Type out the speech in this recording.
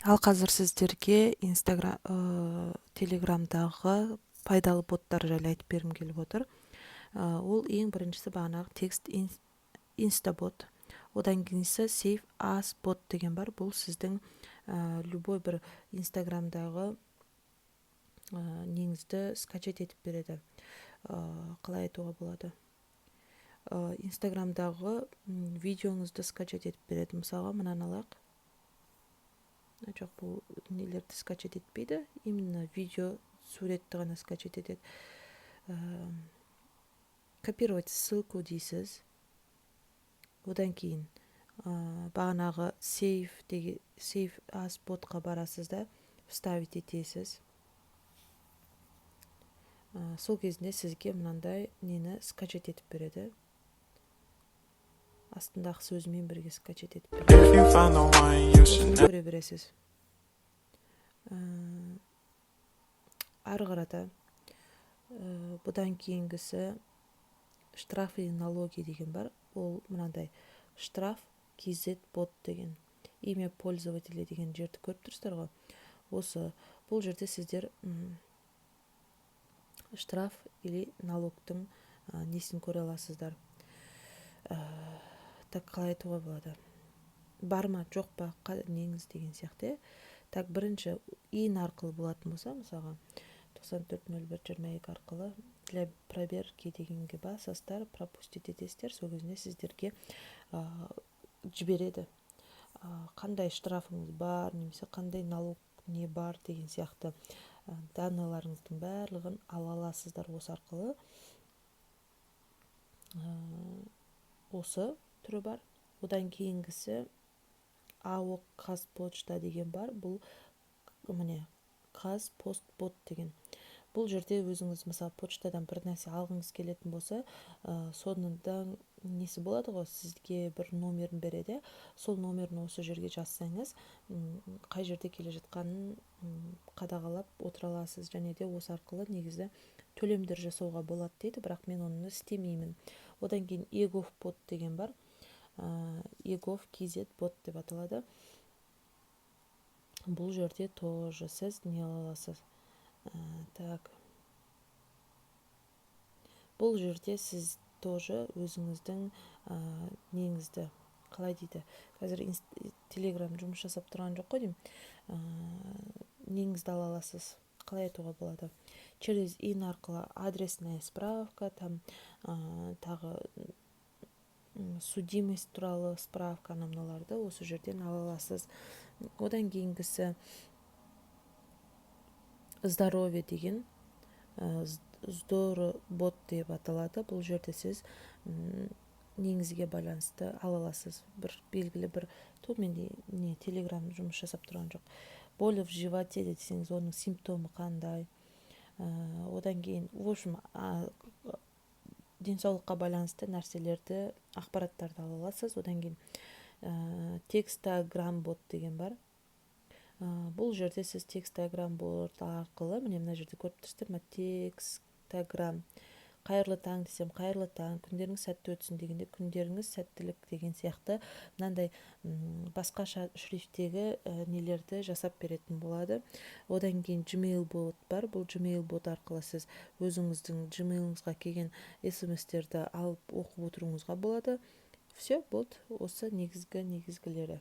Ал қазір сіздерге Телеграмдағы пайдалы боттар жайлы айтып бергім келіп отыр. Ол ең біріншісі бағанағы текст инстабот. Одан кейінісі Save As бот деген бар. Бұл сіздің любой бір Инстаграмдағы неңізді скачать етіп береді. Қалай айтуға болады? Инстаграмдағы видеоңызды скачать етіп береді. Мысалға, мынаны алайық. Жоқ, бұл нелерді скачать етпейді, именно видео суретті ғана скачать етеді. Копировать ссылку дейсіз. Одан кейін бағанағы Save As ботқа барасыз да вставить етесіз. Сол кезінде сізге мынандай нені скачать етіп береді. Астындағы сөзімен бірге скачать етіп береді. Осыны көре бересіз. Ары қарата бұдан кейінгісі штраф и налоги деген бар. Ол мынандай штраф KZ бот деген, имя пользователя деген жерді көріп тұрсыздар ғой. Осы бұл жерде сіздер штраф или налогтың несін көре аласыздар. Так, қалай айтуға болады? Бар ма, жоқ па, неңіз деген сияқты. Так, бірінші ин арқылы болатын болса, мысалға 940122 арқылы для проверки дегенге басасыздар, пропустить етесіздер. Сол кезінде сіздерге жібереді. Қандай штрафыңыз бар, немесе қандай налог не бар деген сияқты данныйларыңыздың барлығын ала аласыздар осы арқылы. Осы түрі бар. Одан кейінгісі АО Қазпочта деген бар. Бұл міне Қазпостбот деген. Бұл жерде өзіңіз мысалы почтадан бір нәрсе алғыңыз келетін болса, соңында несі болады ғой, сізге бір номерін береді. Сол номерін осы жерге жазсаңыз, қай жерде келе жатқанын қадағалап отыра аласыз, және де осы арқылы негізі төлемдер жасауға болады дейді, бірақ мен оны істемеймін. Одан кейін егов бот деген бар. егов KZ бот деп аталады. Бұл жерде тоже сіз не аласыз. Так. Бұл жерде сіз тоже өзіңіздің неңізді, қалай дейді, қазір Telegram жұмыс жасап тұрған жоқ қой деймін, неңізді ала аласыз, қалай айтуға болады. Через ин арқылы адресная справка, там тағы судимость туралы справка, мыналарды осы жерден ала аласыз. Одан кейінгісі здоровье деген Здоробот деп аталады. Бұл жерде сіз неңізге байланысты ала аласыз. Бір белгілі бір менде Telegram жұмыс жасап тұрған жоқ. Боли в животе десеңіз, оның симптомы қандай. Одан кейін, в общем, денсаулыққа байланысты нәрселерді, ақпараттарды ала аласыз. Одан кейін текстограм бот деген бар. Бұл жерде сіз текстограм бот арқылы, мына жерде көріп тұрсыздар ма, текстограм. Қайырлы таң десем, қайырлы таң, күндеріңіз сәтті өтсін дегенде, күндеріңіз сәттілік деген сияқты мынандай басқаша шрифттегі нелерді жасап беретін болады. Одан кейін Gmail бот бар. Бұл Gmail бот арқылы сіз өзіңіздің Gmailыңызға келген SMS-терді алып оқып отыруыңызға болады. Все, бот осы негізгілері.